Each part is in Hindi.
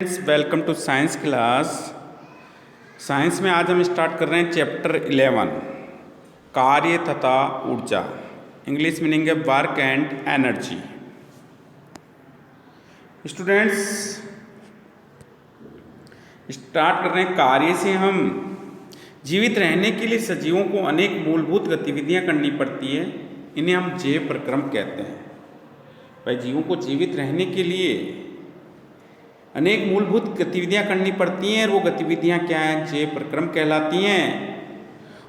Welcome to science class. Science में आज हम स्टार्ट कर रहे हैं चैप्टर 11 कार्य तथा ऊर्जा। इंग्लिश मीनिंग है work and energy. Students start कर रहे हैं कार्य से। हम जीवित रहने के लिए सजीवों को अनेक मूलभूत गतिविधियां करनी पड़ती है, इन्हें हम जैव प्रक्रम कहते हैं। भाई जीवों को जीवित रहने के लिए अनेक मूलभूत गतिविधियां करनी पड़ती हैं और वो गतिविधियां क्या हैं? जैव प्रक्रम कहलाती हैं।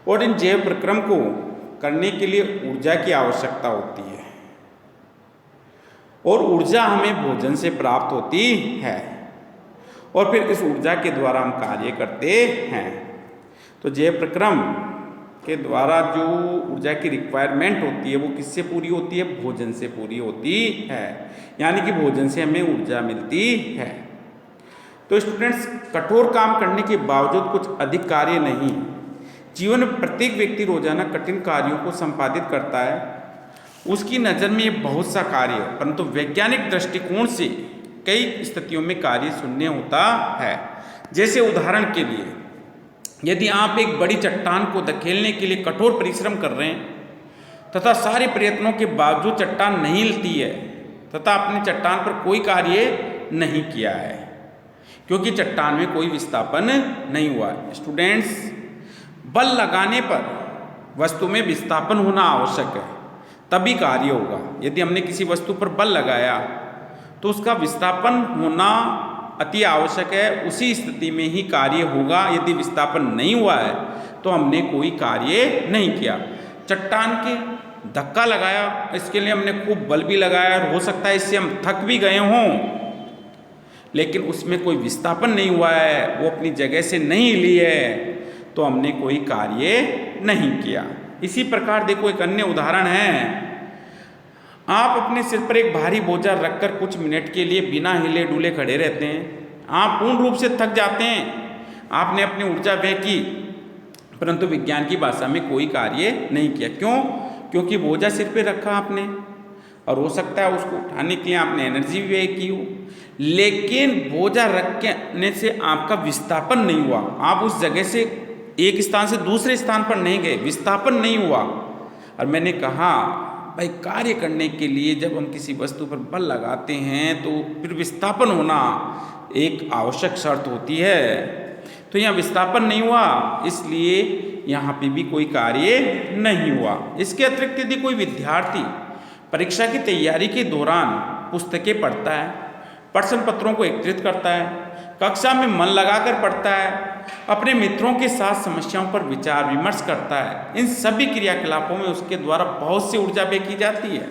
और इन जैव प्रक्रम को करने के लिए ऊर्जा की आवश्यकता होती है और ऊर्जा हमें भोजन से प्राप्त होती है और फिर इस ऊर्जा के द्वारा हम कार्य करते हैं। तो जैव प्रक्रम के द्वारा जो ऊर्जा की रिक्वायरमेंट होती है वो किससे पूरी होती है? भोजन से पूरी होती है, यानी कि भोजन से हमें ऊर्जा मिलती है। तो स्टूडेंट्स कठोर काम करने के बावजूद कुछ अधिक कार्य नहीं। जीवन में प्रत्येक व्यक्ति रोजाना कठिन कार्यों को संपादित करता है। उसकी नज़र में ये बहुत सा कार्य है, परंतु वैज्ञानिक दृष्टिकोण से कई स्थितियों में कार्य शून्य होता है। जैसे उदाहरण के लिए, यदि आप एक बड़ी चट्टान को धकेलने के लिए कठोर परिश्रम कर रहे हैं तथा सारे प्रयत्नों के बावजूद चट्टान नहीं हिलती है तथा आपने चट्टान पर कोई कार्य नहीं किया है, क्योंकि चट्टान में कोई विस्थापन नहीं हुआ। स्टूडेंट्स बल लगाने पर वस्तु में विस्थापन होना आवश्यक है, तभी कार्य होगा। यदि हमने किसी वस्तु पर बल लगाया तो उसका विस्थापन होना अति आवश्यक है, उसी स्थिति में ही कार्य होगा। यदि विस्थापन नहीं हुआ है तो हमने कोई कार्य नहीं किया। चट्टान के धक्का लगाया, इसके लिए हमने खूब बल भी लगाया और हो सकता है इससे हम थक भी गए हों, लेकिन उसमें कोई विस्थापन नहीं हुआ है, वो अपनी जगह से नहीं हिली है, तो हमने कोई कार्य नहीं किया। इसी प्रकार देखो एक अन्य उदाहरण है। आप अपने सिर पर एक भारी बोझा रखकर कुछ मिनट के लिए बिना हिले डुले खड़े रहते हैं। आप पूर्ण रूप से थक जाते हैं, आपने अपनी ऊर्जा व्यय की, परंतु विज्ञान की भाषा में कोई कार्य नहीं किया। क्यों? क्योंकि बोझा सिर पे रखा आपने और हो सकता है उसको उठाने के लिए आपने एनर्जी भी व्यय की हो, लेकिन बोझा रखने से आपका विस्थापन नहीं हुआ। आप उस जगह से एक स्थान से दूसरे स्थान पर नहीं गए, विस्थापन नहीं हुआ। और मैंने कहा भाई कार्य करने के लिए जब हम किसी वस्तु पर बल लगाते हैं तो फिर विस्थापन होना एक आवश्यक शर्त होती है। तो यहाँ विस्थापन नहीं हुआ, इसलिए यहाँ पे भी कोई कार्य नहीं हुआ। इसके अतिरिक्त यदि कोई विद्यार्थी परीक्षा की तैयारी के दौरान पुस्तकें पढ़ता है, प्रश्न पत्रों को एकत्रित करता है, कक्षा में मन लगाकर पढ़ता है, अपने मित्रों के साथ समस्याओं पर विचार विमर्श करता है, इन सभी क्रियाकलापों में उसके द्वारा बहुत सी ऊर्जा व्यय की जाती है।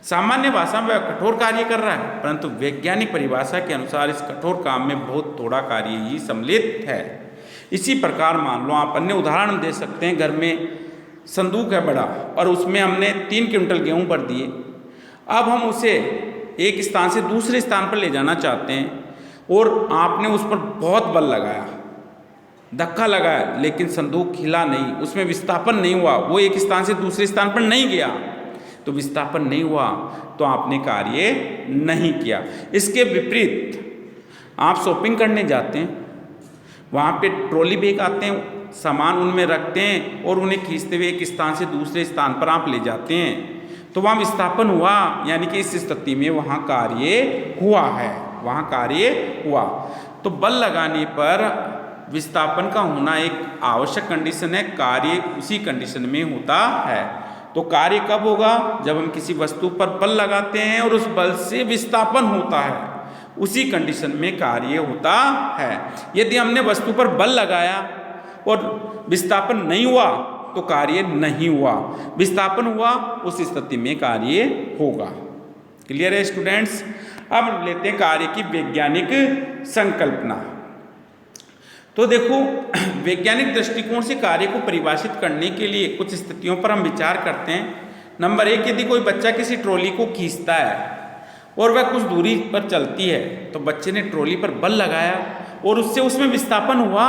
सामान्य भाषा में वह कठोर कार्य कर रहा है, परंतु वैज्ञानिक परिभाषा के अनुसार इस कठोर काम में बहुत थोड़ा कार्य ही सम्मिलित है। इसी प्रकार मान लो आप अन्य उदाहरण दे सकते हैं। घर में संदूक है बड़ा और उसमें हमने 3 क्विंटल गेहूँ भर दिए। अब हम उसे एक स्थान से दूसरे स्थान पर ले जाना चाहते हैं और आपने उस पर बहुत बल लगाया, धक्का लगाया, लेकिन संदूक हिला नहीं, उसमें विस्थापन नहीं हुआ, वो एक स्थान से दूसरे स्थान पर नहीं गया, तो विस्थापन नहीं हुआ, तो आपने कार्य नहीं किया। इसके विपरीत आप शॉपिंग करने जाते हैं, वहाँ पे ट्रॉली बैग आते हैं, सामान उनमें रखते हैं और उन्हें खींचते हुए एक स्थान से दूसरे स्थान पर आप ले जाते हैं, तो वहाँ विस्थापन हुआ, यानी कि इस स्थिति में वहाँ कार्य हुआ है, वहाँ कार्य हुआ। तो बल लगाने पर विस्थापन का होना एक आवश्यक कंडीशन है, कार्य उसी कंडीशन में होता है। तो कार्य कब होगा? जब हम किसी वस्तु पर बल लगाते हैं और उस बल से विस्थापन होता है, उसी कंडीशन में कार्य होता है। यदि हमने वस्तु पर बल लगाया और विस्थापन नहीं हुआ तो कार्य नहीं हुआ, विस्थापन हुआ उस स्थिति में कार्य होगा। क्लियर है स्टूडेंट्स? अब लेते हैं कार्य की वैज्ञानिक संकल्पना। तो देखो वैज्ञानिक दृष्टिकोण से कार्य को परिभाषित करने के लिए कुछ स्थितियों पर हम विचार करते हैं। नंबर 1, यदि कोई बच्चा किसी ट्रॉली को खींचता है और वह कुछ दूरी पर चलती है तो बच्चे ने ट्रॉली पर बल लगाया और उससे उसमें विस्थापन हुआ,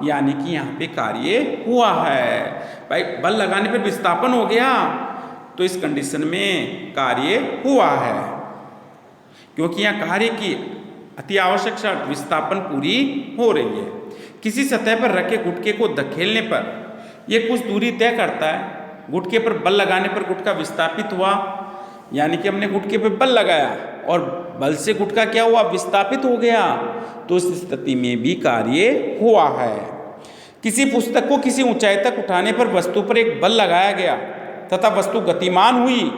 यानी कि यहाँ पे कार्य हुआ है। भाई बल लगाने पर विस्थापन हो गया तो इस कंडीशन में कार्य हुआ है, क्योंकि यहाँ कार्य की अति आवश्यक शर्त, विस्थापन पूरी हो रही है। किसी सतह पर रखे गुटके को धकेलने पर यह कुछ दूरी तय करता है। गुटके पर बल लगाने पर गुटका विस्थापित हुआ, यानी कि हमने गुटके पर बल लगाया और बल से गुटका क्या हुआ, विस्थापित हो गया, तो इस स्थिति में भी कार्य हुआ है। किसी पुस्तक को किसी ऊंचाई तक उठाने पर वस्तु पर एक बल लगाया गया तथा वस्तु गतिमान हुई,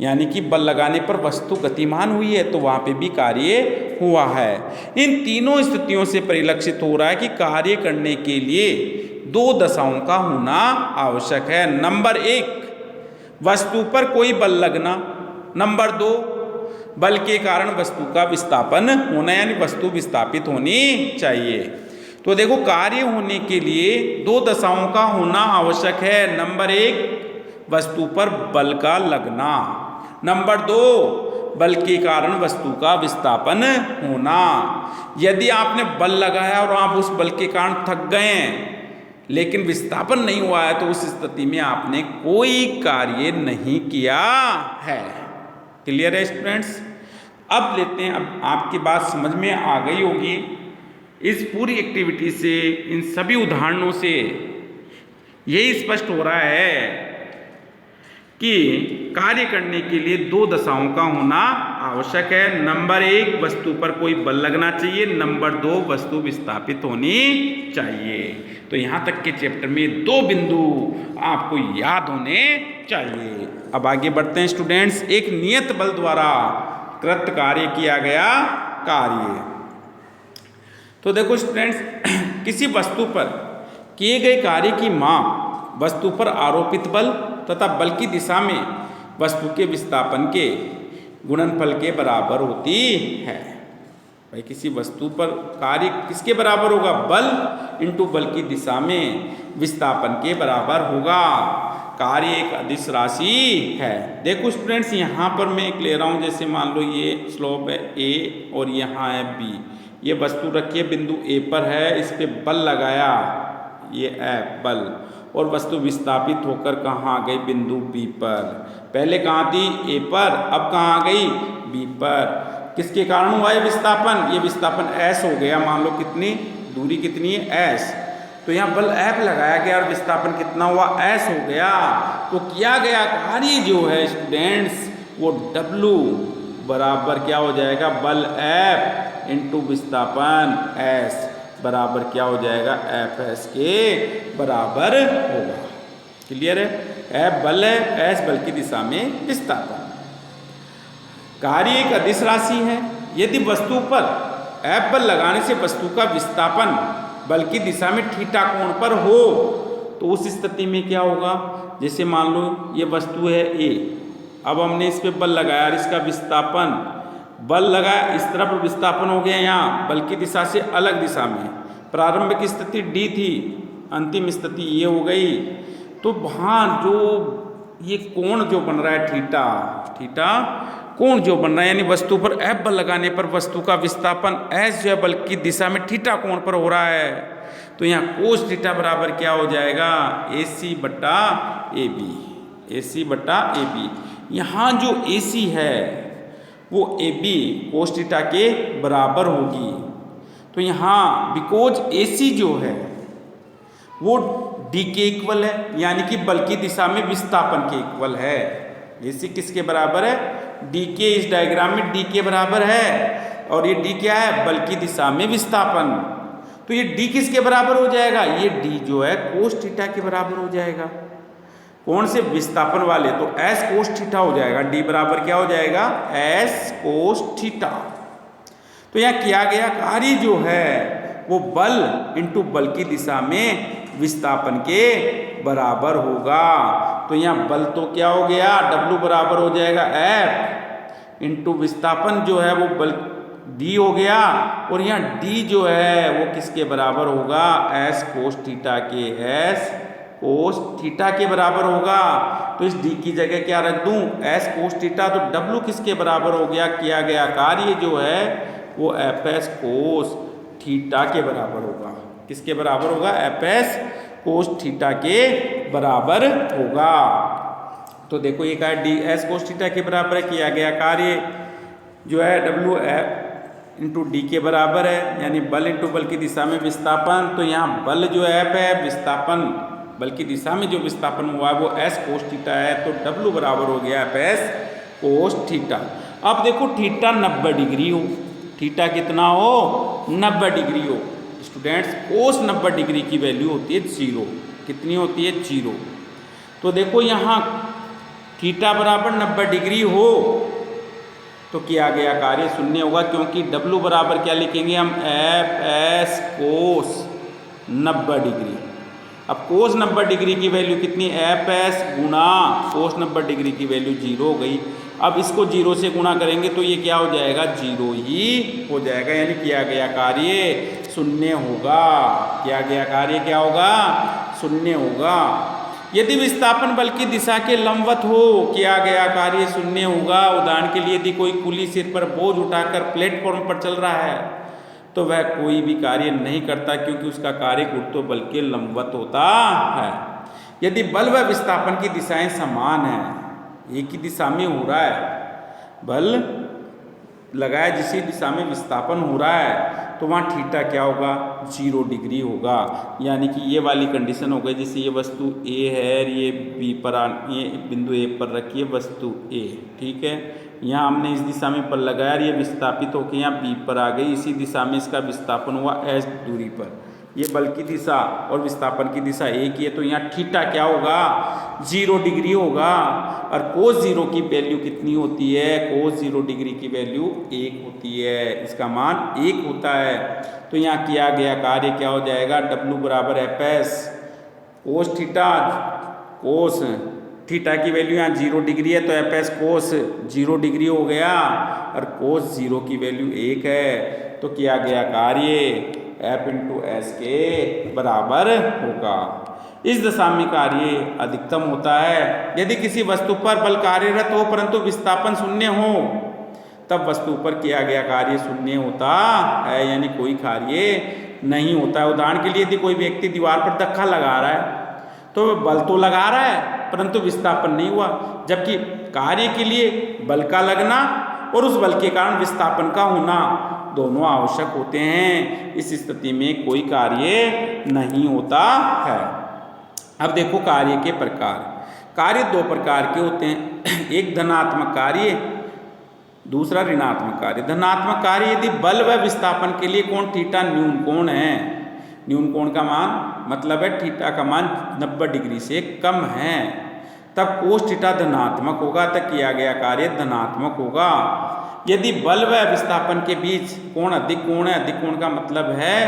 यानी कि बल लगाने पर वस्तु गतिमान हुई है, तो वहां पे भी कार्य हुआ है। इन तीनों स्थितियों से परिलक्षित हो रहा है कि कार्य करने के लिए दो दशाओं का होना आवश्यक है। नंबर 1, वस्तु पर कोई बल लगना। नंबर 2, बल के कारण वस्तु का विस्थापन होना, यानी वस्तु विस्थापित होनी चाहिए। तो देखो, कार्य होने के लिए दो दशाओं का होना आवश्यक है। नंबर 1, वस्तु पर बल का लगना। नंबर 2, बल के कारण वस्तु का विस्थापन होना। यदि आपने बल लगाया और आप उस बल के कारण थक गए लेकिन विस्थापन नहीं हुआ है, तो उस स्थिति में आपने कोई कार्य नहीं किया है। क्लियर है स्टूडेंट्स? अब लेते हैं, अब आपकी बात समझ में आ गई होगी। इस पूरी एक्टिविटी से, इन सभी उदाहरणों से यही स्पष्ट हो रहा है कि कार्य करने के लिए दो दशाओं का होना आवश्यक है। नंबर 1, वस्तु पर कोई बल लगना चाहिए। नंबर 2, वस्तु विस्थापित होनी चाहिए। तो यहाँ तक के चैप्टर में दो बिंदु आपको याद होने चाहिए। अब आगे बढ़ते हैं स्टूडेंट्स। एक नियत बल द्वारा कृत कार्य किया गया कार्य। तो देखो स्टूडेंट्स, किसी वस्तु पर किए गए कार्य की माप वस्तु पर आरोपित बल तथा बल की दिशा में वस्तु के विस्थापन के गुणनफल के बराबर होती है। भाई, किसी वस्तु पर कार्य किसके बराबर होगा? बल इंटू बल की दिशा में विस्थापन के बराबर होगा। कार्य एक अदिश राशि है। देखो स्टूडेंट्स, यहाँ पर मैं एक ले रहा हूँ, जैसे मान लो ये स्लोप है A और यहाँ है B। ये वस्तु रखी है, बिंदु A पर है, इस पे बल लगाया, ये F बल, और वस्तु विस्थापित होकर कहाँ आ गई? बिंदु B पर। पहले कहाँ थी? A पर, अब कहाँ आ गई? B पर। किसके कारण हुआ ये विस्थापन? ये विस्थापन S हो गया। मान लो कितनी दूरी, कितनी है? S। तो यहाँ बल F लगाया गया और विस्थापन कितना हुआ? S हो गया। तो किया गया कार्य जो है स्टूडेंट्स, वो W बराबर क्या हो जाएगा? बल F इंटू विस्थापन S बराबर क्या हो जाएगा? Fs के बराबर होगा। क्लियर है? F बल है, S बल की दिशा में विस्थापन। कार्य एक अदिश राशि है। यदि वस्तु पर F बल लगाने से वस्तु का विस्थापन बल की दिशा में थीटा कोण पर हो, तो उस स्थिति में क्या होगा? जैसे मान लो ये वस्तु है A, अब हमने इस पे बल लगाया और इसका विस्थापन, बल लगाया, इस तरफ विस्थापन हो गया यहाँ बल की दिशा से अलग दिशा में। प्रारंभिक स्थिति D थी, अंतिम स्थिति ये हो गई। तो वहाँ जो ये कोण जो बन रहा है थीटा कोण जो बन रहा है, यानी वस्तु पर F बल लगाने पर वस्तु का विस्थापन S जो है बल की दिशा में थीटा कोण पर हो रहा है। तो यहाँ कोस थीटा बराबर क्या हो जाएगा? AC बटा AB। AC बटा AB। यहाँ जो AC है वो AB कोस थीटा के बराबर होगी। तो यहाँ बिकॉज AC जो है वो D के इक्वल है, यानी कि बल की दिशा में विस्थापन के इक्वल है। AC किसके बराबर है? D के, इस डायग्राम में D के बराबर है, और ये D क्या है? बल की दिशा में विस्थापन। तो ये D किसके बराबर हो जाएगा? ये D जो है कोस थीटा के बराबर हो जाएगा। कौन से? विस्थापन वाले। तो S कोस थीटा हो जाएगा। D बराबर क्या हो जाएगा? S cos theta. तो यहाँ किया गया कार्य जो है वो बल इंटू बल की दिशा में विस्थापन के बराबर होगा। तो यहाँ बल तो क्या हो गया? W बराबर हो जाएगा F इंटू विस्थापन जो है वो बल D हो गया, और यहाँ D जो है वो किसके बराबर होगा? S कोस थीटा के, S कोस थीटा के बराबर होगा। तो इस D की जगह क्या रख दूं? S cos theta. तो W किसके बराबर हो गया? किया गया कार्य जो है वो Fs कोस थीटा के बराबर होगा। किसके बराबर होगा? Fs कोस थीटा के बराबर होगा। तो देखो ये कार्य ds कोस थीटा के बराबर किया गया कार्य जो है W इंटू डी के बराबर है, यानी बल इंटू बल की दिशा में विस्थापन। तो यहाँ बल जो एफ है, विस्थापन बल की दिशा में जो विस्थापन हुआ है वो एस कोस थीटा है, तो डब्लू बराबर हो गया एफ एस कोस थीटा। अब देखो थीटा 90 डिग्री हो, थीटा कितना हो 90 डिग्री हो स्टूडेंट्स, कोस 90 डिग्री की वैल्यू होती है 0। कितनी होती है 0। तो देखो यहाँ थीटा बराबर 90 डिग्री हो तो किया गया कार्य शून्य होगा, क्योंकि W बराबर क्या लिखेंगे हम एफ एस कोस 90 डिग्री। अब कोस 90 डिग्री की वैल्यू कितनी, एफ एस गुणा कोस 90 डिग्री की वैल्यू 0 हो गई। अब इसको 0 से गुणा करेंगे तो ये क्या हो जाएगा 0 ही हो जाएगा, यानी किया गया कार्य शून्य होगा। किया गया कार्य क्या होगा शून्य होगा। यदि विस्थापन बल की दिशा के लंबवत हो किया गया कार्य शून्य होगा। उदाहरण के लिए यदि कोई कुली सिर पर बोझ उठाकर प्लेटफॉर्म पर चल रहा है तो वह कोई भी कार्य नहीं करता, क्योंकि उसका कार्य गुरुत्व बल के लंबवत होता है। यदि बल व विस्थापन की दिशाएं समान हैं, एक ही दिशा में हो रहा है, बल लगाया जिसी दिशा में विस्थापन हो रहा है, तो वहाँ थीटा क्या होगा 0 डिग्री होगा। यानी कि ये वाली कंडीशन हो गई, जैसे ये वस्तु ए है, ये बी पर ये बिंदु ए पर रखी है वस्तु ए, ठीक है। यहाँ हमने इस दिशा में बल लगाया, ये विस्थापित होकर यहाँ बी पर आ गई, इसी दिशा में इसका विस्थापन हुआ एस दूरी पर। ये बल की दिशा और विस्थापन की दिशा एक ही है, तो यहाँ थीटा क्या होगा 0 डिग्री होगा। और कोस 0 की वैल्यू कितनी होती है, कोस 0 डिग्री की वैल्यू 1 होती है, इसका मान 1 होता है। तो यहाँ किया गया कार्य क्या हो जाएगा W बराबर F S cos theta, cos theta की वैल्यू यहाँ 0 डिग्री है तो एफ एस कोस 0 डिग्री हो गया, और कोस 0 की वैल्यू 1 है, तो किया गया कार्य एफ इंटू एस के बराबर होगा। इस दशा में कार्य अधिकतम होता है। यदि किसी वस्तु पर बल कार्यरत हो परंतु विस्थापन शून्य हो, तब वस्तु पर किया गया कार्य शून्य होता है, यानी कोई कार्य नहीं होता है। उदाहरण के लिए यदि कोई व्यक्ति दीवार पर धक्का लगा रहा है तो बल तो लगा रहा है परंतु विस्थापन नहीं हुआ, जबकि कार्य के लिए बल का लगना और उस बल के कारण विस्थापन का होना दोनों आवश्यक होते हैं। इस स्थिति में कोई कार्य नहीं होता है। अब देखो कार्य के प्रकार। कार्य 2 प्रकार के होते हैं, एक धनात्मक कार्य, दूसरा ऋणात्मक कार्य। धनात्मक कार्य यदि बल व विस्थापन के लिए कोण थीटा न्यून कोण है, न्यून कोण का मान मतलब है थीटा का मान 90 डिग्री से कम है, तब कोस थीटा धनात्मक होगा, तब किया गया कार्य धनात्मक होगा। यदि बल व विस्थापन के बीच कोण अधिक कोण है, अधिक कोण का मतलब है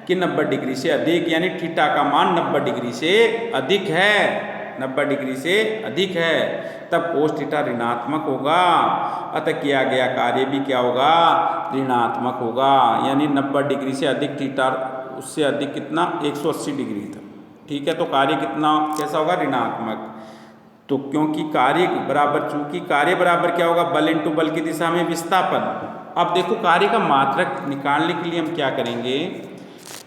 कि 90 डिग्री से अधिक, यानी थीटा का मान 90 डिग्री से अधिक है, 90 डिग्री से अधिक है, तब कोस थीटा ऋणात्मक होगा। अतः किया गया कार्य भी क्या होगा ऋणात्मक होगा, यानी 90 डिग्री से अधिक थीटा, उससे अधिक कितना 180 डिग्री था, ठीक है। तो कार्य कितना कैसा होगा ऋणात्मक। तो क्योंकि कार्य बराबर, चूंकि कार्य बराबर क्या होगा बल इंटू बल की दिशा में विस्थापन। अब देखो कार्य का मात्रक निकालने के लिए हम क्या करेंगे,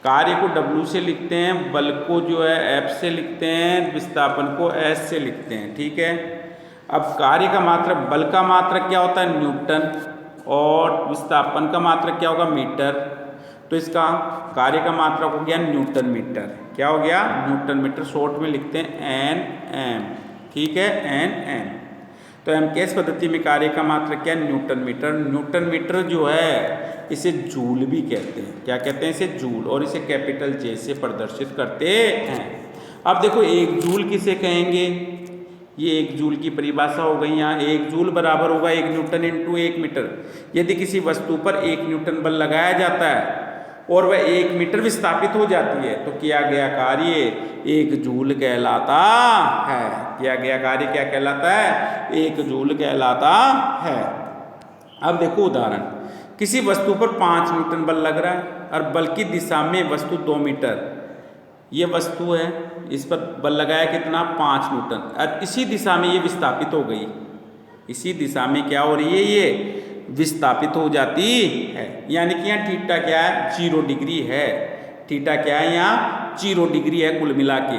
कार्य को W से लिखते हैं, बल को जो है F से लिखते हैं, विस्थापन को S से लिखते हैं, ठीक है। अब कार्य का मात्रक, बल का मात्रक क्या होता है न्यूटन, और विस्थापन का मात्रक क्या होगा मीटर। तो इसका कार्य का मात्रक हो गया न्यूटन मीटर। क्या हो गया न्यूटन मीटर, शॉर्ट में लिखते हैं NM, ठीक है NM। तो एमकेएस पद्धति में कार्य का मात्रक क्या न्यूटन मीटर। न्यूटन मीटर जो है इसे जूल भी कहते हैं, क्या कहते हैं इसे जूल, और इसे कैपिटल J से प्रदर्शित करते हैं। अब देखो 1 जूल किसे कहेंगे, ये 1 जूल की परिभाषा हो गई यहाँ। 1 जूल बराबर होगा 1 न्यूटन इंटू 1 मीटर। यदि किसी वस्तु पर 1 न्यूटन बल लगाया जाता है और वह 1 मीटर विस्थापित हो जाती है तो किया गया कार्य 1 जूल कहलाता है। किया गया कार्य क्या कहलाता है 1 जूल कहलाता है। अब देखो उदाहरण, किसी वस्तु पर 5 न्यूटन बल लग रहा है और बल की दिशा में वस्तु 2 मीटर, ये वस्तु है, इस पर बल लगाया कितना 5 न्यूटन, और इसी दिशा में ये विस्थापित हो गई, इसी दिशा में क्या हो रही है ये विस्थापित हो जाती है। यानी कि यहाँ थीटा क्या है 0 डिग्री है, थीटा क्या है यहाँ 0 डिग्री है कुल मिला के।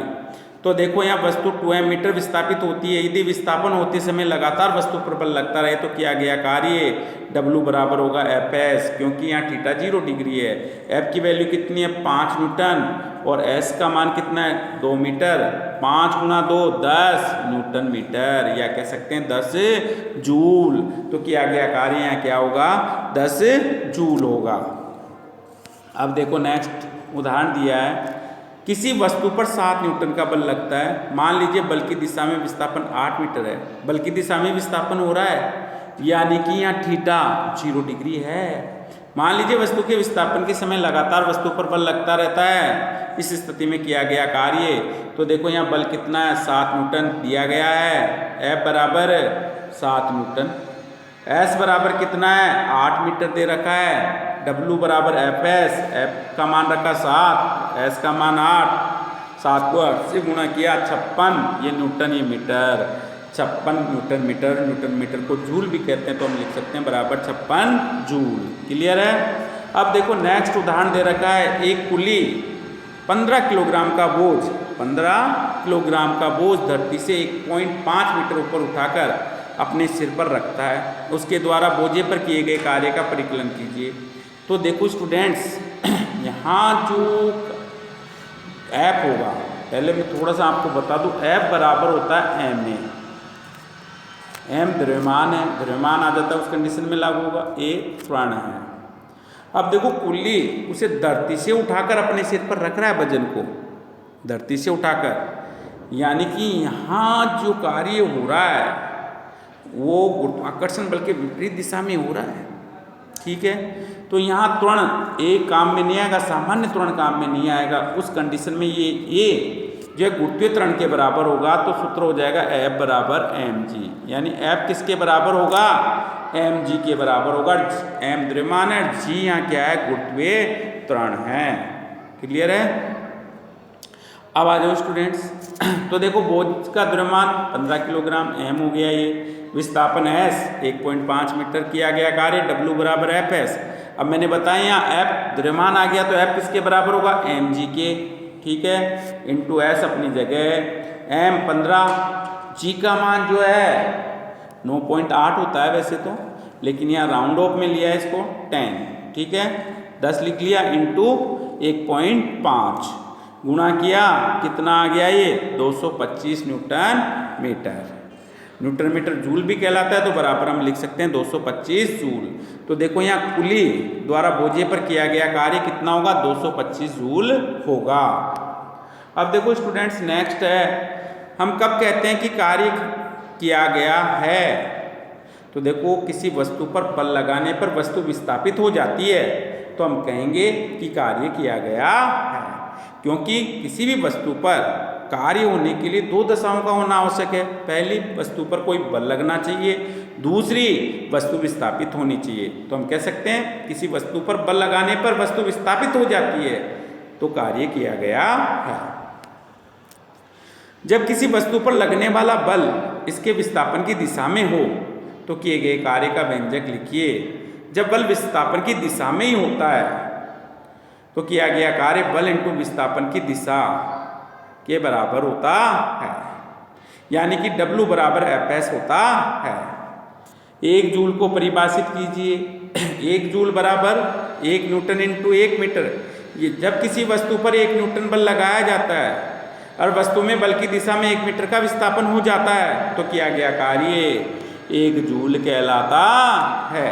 तो देखो यहाँ वस्तु 2m मीटर विस्थापित होती है। यदि विस्थापन होते समय लगातार वस्तु पर बल लगता रहे तो किया गया कार्य W बराबर होगा Fs, क्योंकि यहाँ थीटा 0 डिग्री है। F की वैल्यू कितनी है 5 न्यूटन और S का मान कितना है 2 मीटर। 5 गुना 2 10 न्यूटन मीटर, या कह सकते हैं 10 जूल। तो किया गया कार्य यहाँ क्या होगा 10 जूल होगा। अब देखो नेक्स्ट उदाहरण दिया है, किसी वस्तु पर 7 न्यूटन का बल लगता है। मान लीजिए बल की दिशा में विस्थापन 8 मीटर है। बल की दिशा में विस्थापन हो रहा है, यानी कि यहाँ थीटा 0 डिग्री है। मान लीजिए वस्तु के विस्थापन के समय लगातार वस्तु पर बल लगता रहता है। इस स्थिति में किया गया कार्य, तो देखो यहाँ बल कितना है 7 न्यूटन दिया गया है। F बराबर 7 न्यूटन। S बराबर कितना है 8 मीटर दे रखा है। W बराबर Fs, F का मान रखा 7, S का मान 8, 7 को 8 से गुणा किया 56, ये न्यूटन ये metre. 56 newton metre, newton metre को जूल भी कहते हैं, तो हम लिख सकते हैं बराबर 56 जूल। क्लियर है। अब देखो नेक्स्ट उदाहरण दे रखा है, एक कुली 15 किलोग्राम का बोझ 15 किलोग्राम का बोझ धरती से 1.5 मीटर ऊपर उठाकर अपने सिर पर रखता है। उसके द्वारा बोझे पर किए गए कार्य का परिकलन कीजिए। तो देखो स्टूडेंट्स, यहाँ जो F होगा, पहले मैं थोड़ा सा आपको बता दूं, F बराबर होता है ma। m द्रव्यमान है, द्रव्यमान आ जाता है उस कंडीशन में लागू होगा। a त्वरण है। अब देखो कुल्ली उसे धरती से उठाकर अपने सिर पर रख रहा है, वजन को धरती से उठाकर, यानी कि यहाँ जो कार्य हो रहा है वो गुरुत्वाकर्षण बल के विपरीत दिशा में हो रहा है। ठीक है, तो यहाँ त्वरण एक काम में नहीं आएगा, सामान्य त्वरण काम में नहीं आएगा। उस कंडीशन में ये जो है गुरुत्वीय त्वरण के बराबर होगा, तो सूत्र हो जाएगा F बराबर mg, यानी F किसके बराबर होगा mg के बराबर होगा। m द्रव्यमान है, g यहाँ क्या है गुरुत्वीय त्वरण है। क्लियर है। अब आ जाओ स्टूडेंट्स, तो देखो बोझ का द्रव्यमान 15 किलोग्राम, m हो गया ये, विस्थापन S 1.5 मीटर, किया गया कार्य W बराबर Fs। अब मैंने बताया यहाँ F द्रव्यमान आ गया, तो F किसके बराबर होगा mg के। ठीक है, इंटू S अपनी जगह, m 15, g का मान जो है 9.8 होता है वैसे तो, लेकिन यहाँ राउंड ऑफ में लिया है इसको 10। ठीक है, 10 लिख लिया, इंटू 1.5 गुणा किया, कितना आ गया ये 225 newton metre. Newton metre joule भी कहलाता है, तो बराबर हम लिख सकते हैं 225 जूल। तो देखो यहाँ कुली द्वारा बोझे पर किया गया कार्य कितना होगा 225 जूल होगा। अब देखो स्टूडेंट्स नेक्स्ट है, हम कब कहते हैं कि कार्य किया गया है। तो देखो किसी वस्तु पर बल लगाने पर वस्तु विस्थापित हो जाती है, तो हम कहेंगे कि कार्य किया गया है, क्योंकि किसी भी वस्तु पर कार्य होने के लिए दो दशाओं का होना आवश्यक है। पहली, वस्तु पर कोई बल लगना चाहिए, दूसरी, वस्तु विस्थापित होनी चाहिए। तो हम कह सकते हैं किसी वस्तु पर बल लगाने पर वस्तु विस्थापित हो जाती है, तो कार्य किया गया है। जब किसी वस्तु पर लगने वाला बल इसके विस्थापन की दिशा में हो, तो किए गए कार्य का व्यंजक लिखिए। जब बल विस्थापन की दिशा में ही होता है, तो किया गया कार्य बल इंटू विस्थापन की दिशा के बराबर होता है, यानी कि W बराबर Fs होता है। 1 जूल को परिभाषित कीजिए। 1 जूल बराबर 1 न्यूटन इंटू 1 मीटर। ये जब किसी वस्तु पर 1 न्यूटन बल लगाया जाता है और वस्तु में बल की दिशा में 1 मीटर का विस्थापन हो जाता है, तो किया गया कार्य 1 जूल कहलाता है।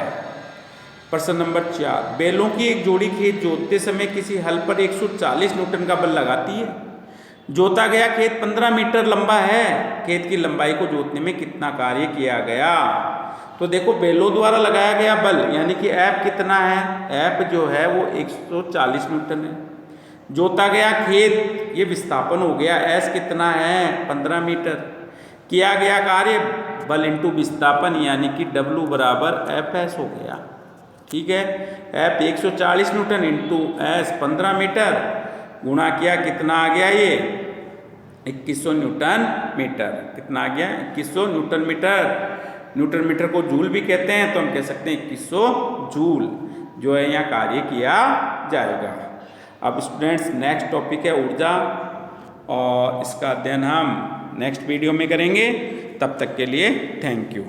प्रश्न नंबर 4, बैलों की एक जोड़ी खेत जोतते समय किसी हल पर 140 न्यूटन का बल लगाती है। जोता गया खेत 15 मीटर लंबा है, खेत की लंबाई को जोतने में कितना कार्य किया गया। तो देखो बैलों द्वारा लगाया गया बल, यानी कि F कितना है, F जो है वो 140 न्यूटन है। जोता गया खेत, ये विस्थापन हो गया, S कितना है 15 मीटर। किया गया कार्य बल इंटू विस्थापन, यानी कि W बराबर Fs हो गया। ठीक है, F 140 newton into S 15 metre, गुणा किया, कितना आ गया ये 2100 न्यूटन मीटर। कितना आ गया 2100 न्यूटन मीटर। न्यूटन मीटर को जूल भी कहते हैं, तो हम कह सकते हैं 2100 जूल जो है यहाँ कार्य किया जाएगा। अब स्टूडेंट्स नेक्स्ट टॉपिक है ऊर्जा। और इसका अध्ययन हम नेक्स्ट वीडियो में करेंगे। तब तक के लिए थैंक यू।